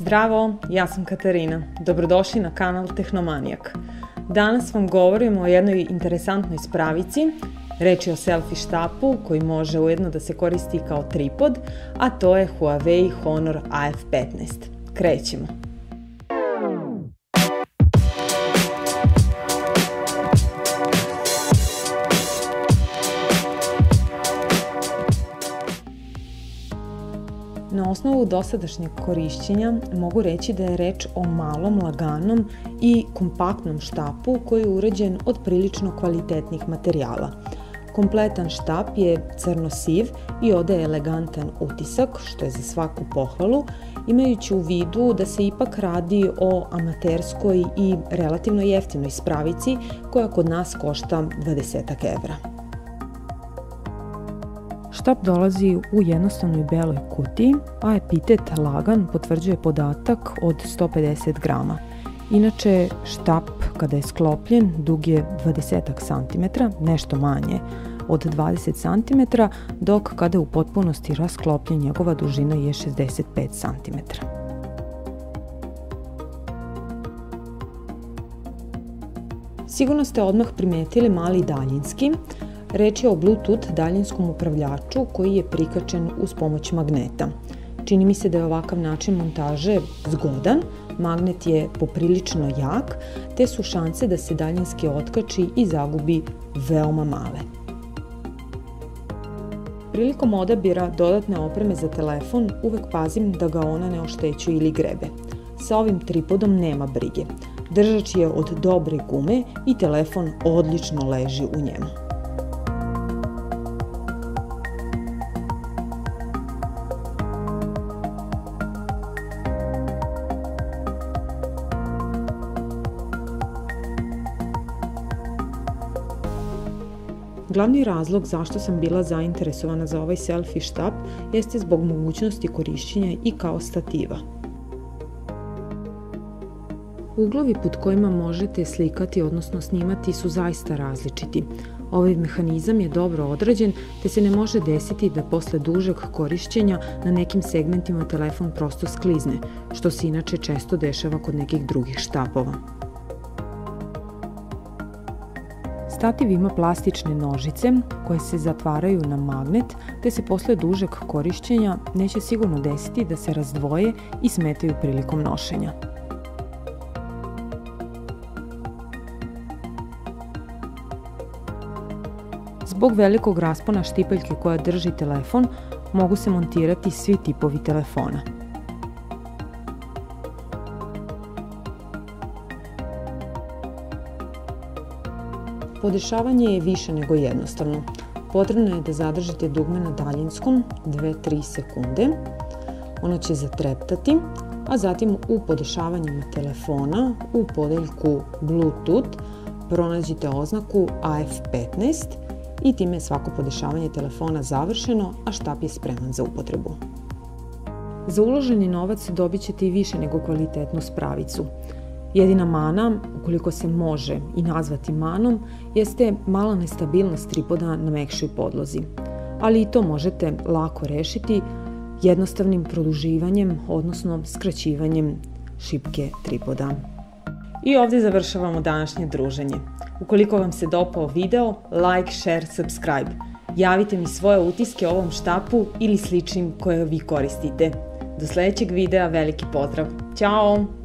Zdravo, ja sam Katarina. Dobrodošli na kanal Tehnomanijak. Danas vam govorimo o jednoj interesantnoj spravici. Reč je o selfie štapu koji može ujedno da se koristi kao tripod, a to je Huawei Honor AF15. Krećemo. Na osnovu dosadašnjeg korišćenja mogu reći da je reč o malom, laganom i kompaktnom štapu koji je urađen od prilično kvalitetnih materijala. Kompletan štap je crno-siv i odaje elegantan utisak, što je za svaku pohvalu, imajući u vidu da se ipak radi o amaterskoj i relativno jeftinoj spravici koja kod nas košta 20 evra. Štap dolazi u jednostavnoj beloj kutiji, a epitet lagan potvrđuje podatak od 150 grama. Inače, štap kada je sklopljen dug je 20 cm, nešto manje od 20 cm, dok kada je u potpunosti rasklopljen njegova dužina je 65 cm. Sigurno ste odmah primetili mali daljinski. Reč je o Bluetooth daljinskom upravljaču koji je prikačen uz pomoć magneta. Čini mi se da je ovakav način montaže zgodan, magnet je poprilično jak, te su šanse da se daljinski otkači i zagubi veoma male. Prilikom odabira dodatne opreme za telefon uvek pazim da ga ona ne oštećuje ili grebe. Sa ovim tripodom nema brige. Držač je od dobre gume i telefon odlično leži u njemu. Glavni razlog zašto sam bila zainteresovana za ovaj selfie štap jeste zbog mogućnosti korišćenja i kao stativa. Uglovi pod kojima možete slikati, odnosno snimati, su zaista različiti. Ovaj mehanizam je dobro odrađen, te se ne može desiti da posle dužeg korišćenja na nekim segmentima telefon prosto sklizne, što se inače često dešava kod nekih drugih štapova. Stativ ima plastične nožice koje se zatvaraju na magnet, te se posle dužeg korišćenja neće sigurno desiti da se razdvoje i smetaju prilikom nošenja. Zbog velikog raspona štipaljke koja drži telefon, mogu se montirati svi tipovi telefona. Podešavanje je više nego jednostavno. Potrebno je da zadržite dugme na daljinskom 2-3 sekunde. Ono će zatreptati, a zatim u podešavanjima telefona u podeljku Bluetooth pronađite oznaku AF15 i time je svako podešavanje telefona završeno, a štap je spreman za upotrebu. Za uloženi novac dobit ćete i više nego kvalitetnu spravicu. Jedina mana, ukoliko se može i nazvati manom, jeste mala nestabilnost tripoda na mekšoj podlozi. Ali i to možete lako rešiti jednostavnim produživanjem, odnosno skraćivanjem šipke tripoda. I ovdje završavamo današnje druženje. Ukoliko vam se dopao video, like, share, subscribe. Javite mi svoje utiske o ovom štapu ili sličnim koje vi koristite. Do sledećeg videa, veliki pozdrav! Ćao!